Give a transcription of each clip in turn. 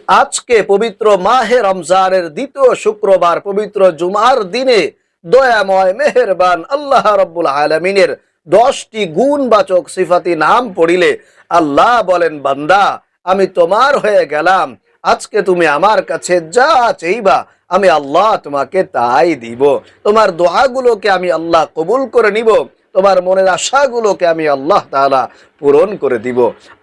আজকে পবিত্র মাহে রমজানের দ্বিতীয় শুক্রবার পবিত্র জুমার দিনে দয়াময় মেহেরবান আল্লাহ রাব্বুল আলামিনের 10টি গুণবাচক সিফাতি নাম পড়িলে আল্লাহ বলেন, বান্দা আমি তোমার হয়ে গেলাম, আজকে তুমি আমার কাছে যা চাইবা আমি আল্লাহ তোমাকে তাই দিব। তোমার দোয়াগুলোকে আমি আল্লাহ কবুল করে নিব, তোমার মনের আশাগুলোকে আমি আল্লাহ তাআলা পূরণ করে দিব।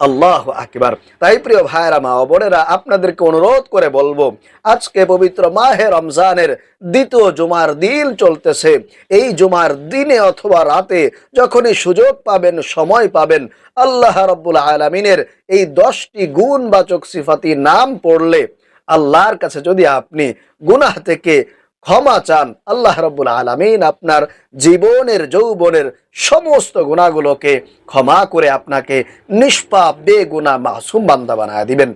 আল্লাহু আকবার। তাই প্রিয় ভাইরা মা ও বোনেরা, আপনাদেরকে অনুরোধ করে বলবো, আজকে পবিত্র মাহে রমজানের দ্বিতীয় জুমার দিন চলতেছে। এই জুমার দিনে অথবা রাতে যখনই সুযোগ পাবেন, সময় পাবেন, আল্লাহ রাব্বুল আলামিনের এই 10টি গুণবাচক সিফাতি নাম পড়লে আল্লাহর কাছে যদি আপনি গুনাহ থেকে ক্ষমা চান, আল্লাহ রাব্বুল আলামিন আপনার জীবনের যৌবনের সমস্ত গুনাহগুলোকে ক্ষমা করে আপনাকে নিষ্পাপ বেগুনাহ মাসুম বান্দা বানায় দিবেন।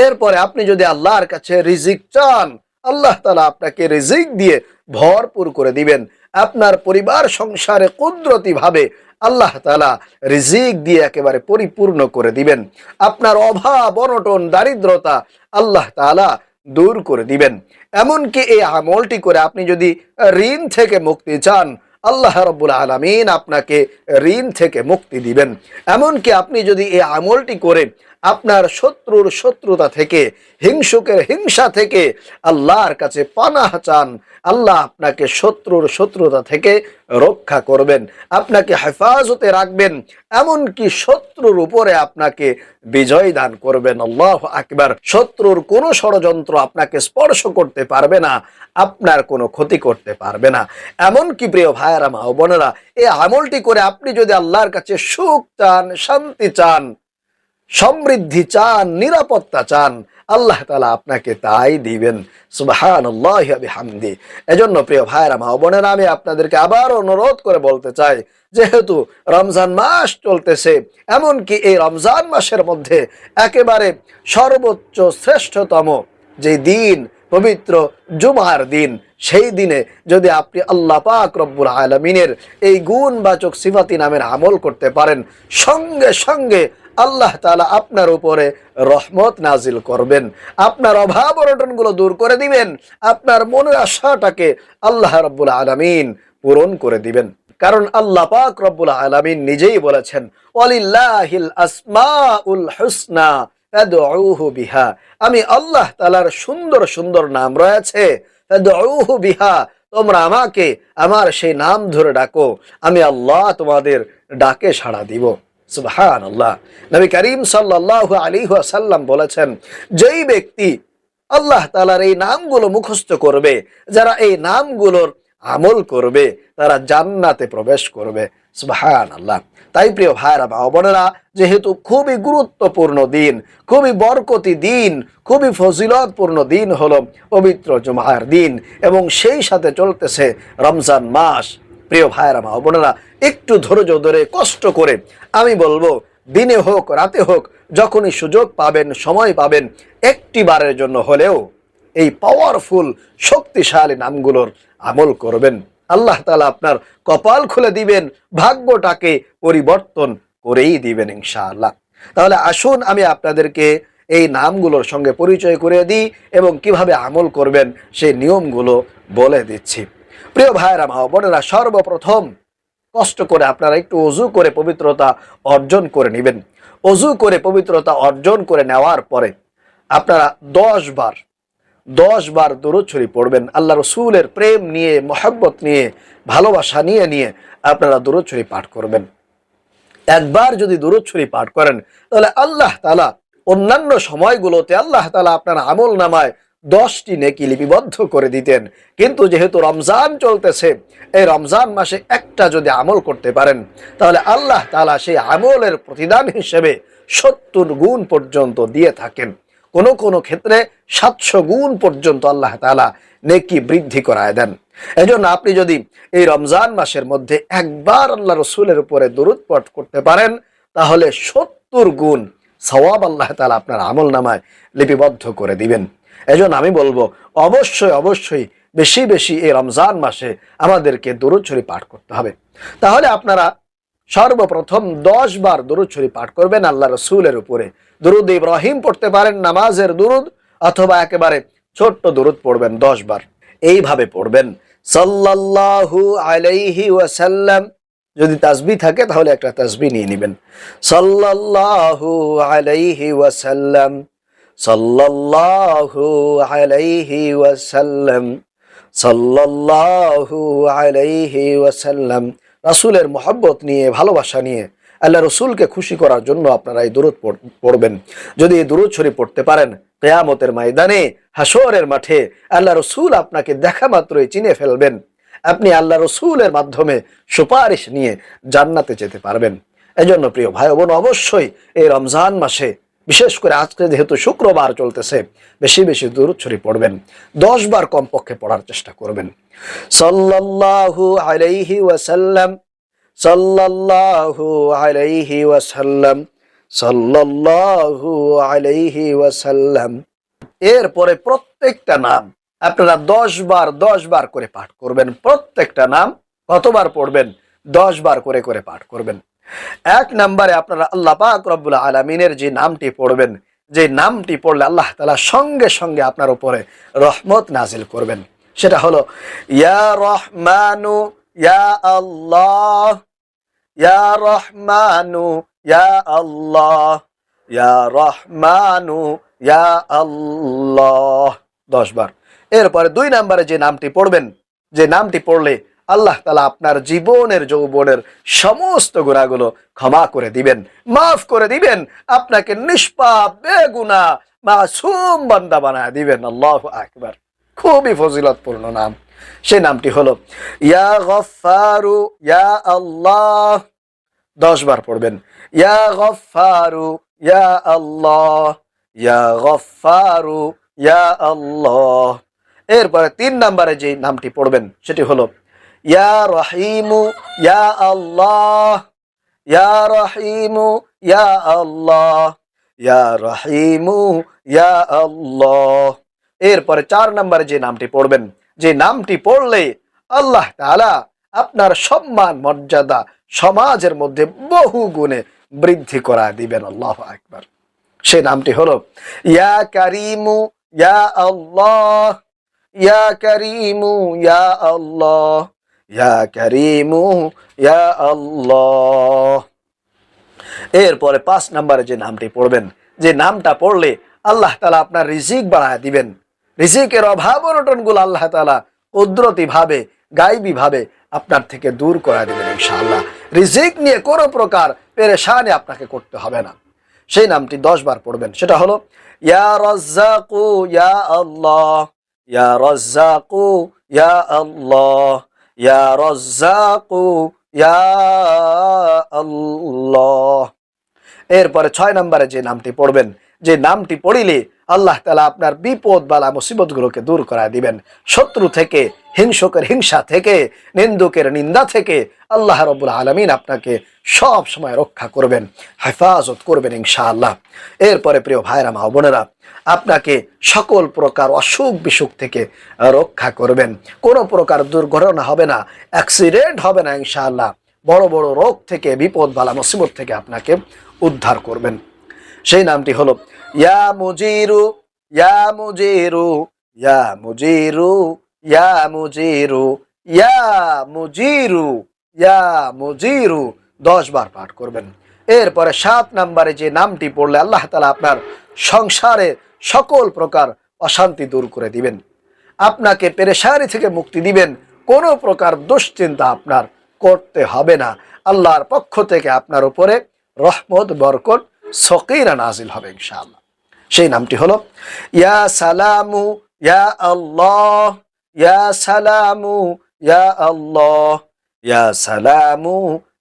এরপরে আপনি যদি আল্লাহর কাছে রিজিক চান, আল্লাহ তাআলা আপনাকে রিজিক দিয়ে ভরপুর করে দিবেন। আপনার পরিবার সংসারে কুদরতি ভাবে আল্লাহ তাআলা রিজিক দিয়ে একেবারে পরিপূর্ণ করে দিবেন। আপনার অভাব অনটন দারিদ্রতা আল্লাহ তাআলা দূর করে দিবেন। এমনকি এই আমলটি করে আপনি যদি ঋণ থেকে মুক্তি চান, আল্লাহ রাব্বুল আলামিন আপনাকে ঋণ থেকে মুক্তি দিবেন। এমনকি আপনি যদি এই আমলটি করে আপনার শত্রুর শত্রুতা থেকে, হিংসুকের হিংসা থেকে আল্লাহর কাছে পানাহ চান, আল্লাহ আপনাকে শত্রুর শত্রুতা থেকে রক্ষা করবেন, আপনাকে হেফাজতে রাখবেন, এমনকি শত্রুর উপরে আপনাকে বিজয় দান করবেন। আল্লাহু আকবার। শত্রুর কোনো ষড়যন্ত্র আপনাকে স্পর্শ করতে পারবে না, আপনার কোনো ক্ষতি করতে পারবে না। এমনকি প্রিয় ভাইয়েরা মা ও বোনেরা, এই আমলটি করে আপনি যদি আল্লাহর কাছে সুখ চান, শান্তি চান, সমৃদ্ধি চান, নিরাপত্তা চান, আল্লাহ তাআলা আপনাকে তাই দিবেন। সুবহানাল্লাহি ওয়া বিহামদি। এজন্য প্রিয় ভাইরা মা ও বোনেরা, আমি আপনাদেরকে আবার অনুরোধ করে বলতে চাই, যেহেতু রমজান মাস চলতেছে, এমনকি এই রমজান মাসের মধ্যে একেবারে সর্বোচ্চ শ্রেষ্ঠতম যে দিন পবিত্র জুমার দিন, সেই দিনে যদি আপনি আল্লাহ পাক রব্বুল আলামিনের এই গুণবাচক সিফাতি নামের আমল করতে পারেন, সঙ্গে সঙ্গে আল্লাহ তাআলা আপনার উপরে রহমত নাজিল করবেন, আপনার অভাব অনটনগুলো দূর করে দিবেন, আপনার মনের আশাটাকে আল্লাহ রাব্বুল আলামিন পূরণ করে দিবেন। কারণ আল্লাহ পাক রব্বুল আলামিন নিজেই বলেছেন, ওয়ালিল্লাহিল আসমাউল হুসনা ফাদউহু বিহা। আমি আল্লাহ তাআলার সুন্দর সুন্দর নাম রয়েছে, ফাদউহু বিহা, তোমরা আমাকে আমার সেই নাম ধরে ডাকো, আমি আল্লাহ তোমাদের ডাকে সাড়া দিব। সুবহানাল্লাহ। নবী করিম সাল্লাল্লাহু আলাইহি ওয়াসাল্লাম বলেছেন, যেই ব্যক্তি আল্লাহ তাআলার এই নামগুলো মুখস্থ করবে, যারা এই নামগুলোর আমল করবে, তারা জান্নাতে প্রবেশ করবে। সুবহানাল্লাহ। তাই প্রিয় ভাইরা মা ও বোনেরা, যেহেতু খুবই গুরুত্বপূর্ণ দিন, খুবই বরকতি দিন, খুবই ফজিলতপূর্ণ দিন হলো পবিত্র জুমার দিন, এবং সেই সাথে চলতেছে রমজান মাস, প্রিয় ভাইরা মা ও বোনেরা, একটু ধৈর্য ধরে কষ্ট করে, আমি বলবো দিনে হোক রাতে হোক, যখনই সুযোগ পাবেন, সময় পাবেন, একটি বারের জন্য হলেও এই পাওয়ারফুল শক্তিশালী নামগুলোর আমল করবেন। আল্লাহ তাআলা আপনার কপাল খুলে দিবেন, ভাগ্যটাকে পরিবর্তন করেই দিবেন ইনশাআল্লাহ। তাহলে আসুন আমি আপনাদেরকে এই নামগুলোর সঙ্গে পরিচয় করিয়ে দিই এবং কিভাবে আমল করবেন সেই নিয়মগুলো বলে দিচ্ছি। প্রিয় ভাইরা মা বোনেরা, সর্বপ্রথম কষ্ট করে আপনারা একটু ওযু করে পবিত্রতা অর্জন করে নেবেন। ওযু করে পবিত্রতা অর্জন করে নেওয়ার পরে আপনারা 10 বার দরুদ শরীফ পড়বেন। আল্লাহ রাসূলের প্রেম নিয়ে, মহব্বত নিয়ে, ভালোবাসা নিয়ে আপনারা দরুদ শরীফ পাঠ করবেন। একবার যদি দরুদ শরীফ পাঠ করেন, তাহলে আল্লাহ তাআলা অন্যান্য সময়গুলোতে আল্লাহ তাআলা আপনার আমল নামায় 10টি নেকি লিপিবদ্ধ করে দিতেন। কিন্তু যেহেতু রমজান চলতেছে, এই রমজান মাসে একটা যদি আমল করতে পারেন, তাহলে আল্লাহ তাআলা সেই আমলের প্রতিদান হিসেবে 70 গুণ পর্যন্ত দিয়ে থাকেন। কোনো কোনো ক্ষেত্রে 700 গুণ পর্যন্ত আল্লাহ তাআলা নেকি বৃদ্ধি করায় দেন। এজন্য আপনি যদি এই রমজান মাসের মধ্যে একবার আল্লাহ রাসূলের উপরে দরুদ পাঠ করতে পারেন, তাহলে 70 গুণ সওয়াব আল্লাহ তাআলা আপনার আমল নামায় লিপিবদ্ধ করে দিবেন। এজন্য আমি বলবো, অবশ্যই বেশি বেশি এই রমজান মাসে আমাদেরকে দরুদ শরীফ পাঠ করতে হবে। তাহলে আপনারা সর্বপ্রথম 10 বার দরুদ শরীফ পাঠ করবেন আল্লাহ রাসূলের উপরে। দরুদ ইব্রাহিম পড়তে পারেন, নামাজের দরুদ, অথবা একেবারে ছোট্ট দরুদ পড়বেন 10 বার। এইভাবে পড়বেন সাল্লাল্লাহু আলাইহি ওয়াসাল্লাম। যদি তাসবিহ থাকে তাহলে একটা তাসবিহ নিয়ে নেবেন। সাল্লাল্লাহু আলাইহি ওয়াসাল্লাম, সাল্লাল্লাহু আলাইহি ওয়াসাল্লাম, সাল্লাল্লাহু আলাইহি ওয়াসাল্লাম। রাসূলের মহব্বত নিয়ে, ভালোবাসা নিয়ে, আল্লাহ রসুলকে খুশি করার জন্য আপনারা এই দুরূদ পড়বেন। যদি এই দুরূদ শরীফ পড়তে পারেন, কিয়ামতের ময়দানে, হাসরের মাঠে আল্লাহ রসুল আপনাকে দেখা মাত্রই চিনে ফেলবেন। আপনি আল্লাহ রসুলের মাধ্যমে সুপারিশ নিয়ে জান্নাতে যেতে পারবেন। এজন্য প্রিয় ভাই বোন, অবশ্যই এই রমজান মাসে, বিশেষ করে আজকে যেহেতু শুক্রবার চলতেছে, বেশি বেশি দুরূদ শরীফ পড়বেন। 10 বার কমপক্ষে পড়ার চেষ্টা করবেন। সাল্লাল্লাহু আলাইহি ওয়াসাল্লাম, সাল্লাল্লাহু আলাইহি ওয়াসাল্লাম, সাল্লাল্লাহু আলাইহি ওয়াসাল্লাম। এরপরে প্রত্যেকটা নাম আপনারা 10 বার করে পাঠ করবেন। প্রত্যেকটা নাম কতবার পড়বেন? 10 বার করে করে পাঠ করবেন। 1 নম্বরে আপনারা আল্লাহ পাক রব্বুল আলামিনের যে নামটি পড়বেন, যে নামটি পড়লে আল্লাহ তাআলা সঙ্গে সঙ্গে আপনার উপরে রহমত নাজিল করবেন, সেটা হলো ইয়া রহমানু ইয়া আল্লাহ, ইয়া রহমানু ইয়া আল্লাহ, ইয়া রহমানু ইয়া আল্লাহ, 10 বার। এরপরে 2 নম্বরে যে নামটি পড়বেন, যে নামটি পড়লে আল্লাহ তাআলা আপনার জীবনের যৌবনের সমস্ত গুনাহগুলো ক্ষমা করে দিবেন, মাফ করে দিবেন, আপনাকে নিষ্পাপ বেগুনাহ মাসুম বান্দা বানায় দিবেন। আল্লাহু আকবার। খুবই ফজিলতপূর্ণ নাম। সেই নামটি হলো ইয়া গফফারু ইয়া আল্লাহ। 10 বার পড়বেন ইয়া গফফারু ইয়া আল্লাহ, ইয়া গফফারু ইয়া আল্লাহ। এরপরে 3 নম্বরে যে নামটি পড়বেন সেটি হলো ইয়া রহিমু ইয়া আল্লাহ, ইয়া রহিমু ইয়া আল্লাহ, ইয়া রহিমু ইয়া আল্লাহ। এরপরে 4 নম্বরে যে নামটি পড়বেন, যে নামটি পড়লে আল্লাহ তাআলা আপনার সম্মান মর্যাদা সমাজের মধ্যে বহু গুণে বৃদ্ধি করা দিবেন। আল্লাহু আকবার। সেই নামটি হলো ইয়া কারিমু ইয়া আল্লাহ, ইয়া কারিমু ইয়া আল্লাহ, ইয়া কারিমু ইয়া আল্লাহ। এরপরে 5 নম্বরে যে নামটি পড়বেন, যে নামটা পড়লে আল্লাহ তাআলা আপনার রিজিক বাড়ায় দিবেন। রিজিকের অভাব অনটনগুলো আল্লাহ তাআলা কুদরতি ভাবে, গায়বী ভাবে আপনার থেকে দূর করে দিবেন ইনশাআল্লাহ। রিজিক নিয়ে কোনো প্রকার পেরেশানি আপনাকে করতে হবে না। সেই নামটি 10 বার পড়বেন। সেটা হলো ইয়া রাজ্জাকু ইয়া আল্লাহ, ইয়া রাজ্জাকু ইয়া আল্লাহ, ইয়া রাজ্জাকু ইয়া আল্লাহ। এরপরে 6 নম্বরে যে নামটি পড়বেন, যে নামটি পড়িলে আল্লাহ তাআলা আপনার বিপদ বালা মুসিবতগুলোকে দূর করে দিবেন। শত্রু থেকে, হিংসুকের হিংসা থেকে, নিন্দুকের নিন্দা থেকে আল্লাহ রাব্বুল আলামিন আপনাকে সব সময় রক্ষা করবেন, হেফাজত করবেন ইনশাআল্লাহ। এরপরে প্রিয় ভাইরা মা বোনেরা, আপনাকে সকল প্রকার অসুখ বিসুখ থেকে রক্ষা করবেন। কোনো প্রকার দুর্ঘটনা হবে না, অ্যাক্সিডেন্ট হবে না ইনশাআল্লাহ। বড় বড় রোগ থেকে, বিপদ বালা মুসিবত থেকে আপনাকে উদ্ধার করবেন। সেই নামটি হলো ইয়া মুজিরু ইয়া মুজিরু ইয়া মুজিরু ইয়া মুজিরু ইয়া মুজিরু ইয়া মুজিরু, 10 বার পাঠ করবেন। এরপরে 7 নম্বরে যে নামটি পড়লে আল্লাহ তাআলা আপনার সংসারে সকল প্রকার অশান্তি দূর করে দিবেন, আপনাকে পেরেশানি থেকে মুক্তি দিবেন। কোনো প্রকার দুশ্চিন্তা আপনার করতে হবে না। আল্লাহর পক্ষ থেকে আপনার উপরে রহমত, বরকত, সকিনা নাজিল হবে ইনশাআল্লাহ। সেই নামটি হলো ইয়া সালামু ইয়া আল্লাহ, ইয়া সালামু ইয়া আল্লাহ, ইয়া সালামু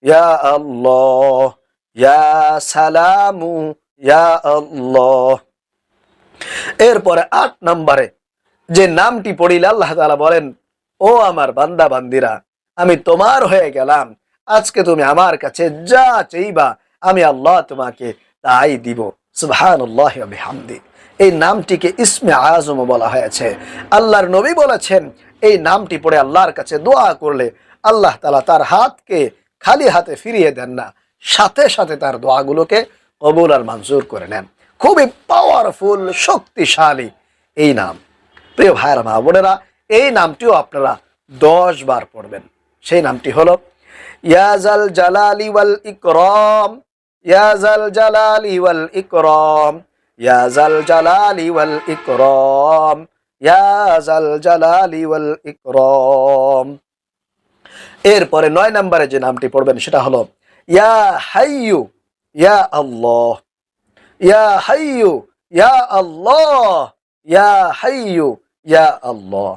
ইয়া আল্লাহ, ইয়া সালামু ইয়া আল্লাহ। এরপরে 8 নম্বরে যে নামটি পড়িলে আল্লাহ তাআলা বলেন, ও আমার বান্দা বান্দিরা, আমি তোমার হয়ে গেলাম। আজকে তুমি আমার কাছে যা চাইবা আমি আল্লাহ তোমাকে তাই দিব। সুবহানাল্লাহি ওয়া বিহামদি। এই নামটিকে ইসমে আযম বলা হয়েছে। আল্লাহর নবী বলেছেন, এই নামটি পড়ে আল্লাহর কাছে দোয়া করলে আল্লাহ তাআলা তার হাতকে খালি হাতে ফিরিয়ে দেন না, সাথে সাথে তার দোয়াগুলোকে কবুল আর মঞ্জুর করে নেন। খুবই পাওয়ারফুল, শক্তিশালী এই নাম। প্রিয় ভাইরা মা বোনেরা, এই নামটিও আপনারা 10 বার পড়বেন। সেই নামটি হলো ইয়াজাল জালালি ওয়াল ইকরাম, ইয়াজাল জালালি ওয়াল ইকরাম, ইয়াজাল জালালি ওয়াল ইকরাম, ইয়াজাল জালালি ওয়াল ইকরাম। এরপরে 9 নম্বরে যে নামটি পড়বেন সেটা হলো ইয়া হাইয়ু ইয়া আল্লাহ, ইয়া হাইয়ু ইয়া আল্লাহ, ইয়া হাইয়ু ইয়া আল্লাহ।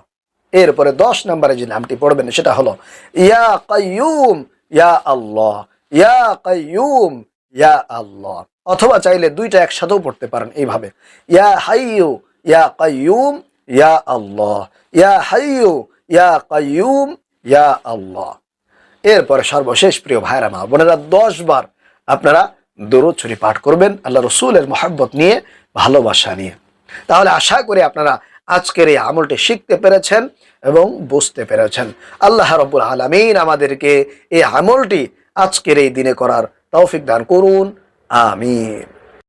এরপরে 10 নম্বরে যে নামটি পড়বেন সেটা হলো ইয়া কাইয়ুম ইয়া আল্লাহ, ইয়া কাইয়ুম ইয়া আল্লাহ। অথবা চাইলে দুইটা একসাথেও পড়তে পারেন এইভাবে, ইয়া হাইয়ু ইয়া কাইয়ুম ইয়া আল্লাহ, ইয়া হাইয়ু ইয়া কাইয়ুম ইয়া আল্লাহ। এরপরে সর্বশেষ প্রিয় ভাইরা মা বোনেরা 10 বার আপনারা দরুদ শরীফ পাঠ করবেন আল্লাহ রসুলের মহব্বত নিয়ে, ভালোবাসা নিয়ে। তাহলে আশা করি আপনারা আজকের এই আমলটি শিখতে পেরেছেন এবং বুঝতে পেরেছেন। আল্লাহ রাব্বুল আলামিন আমাদেরকে এই আমলটি আজকের এই দিনে করার তৌফিক দান করুন, আমিন।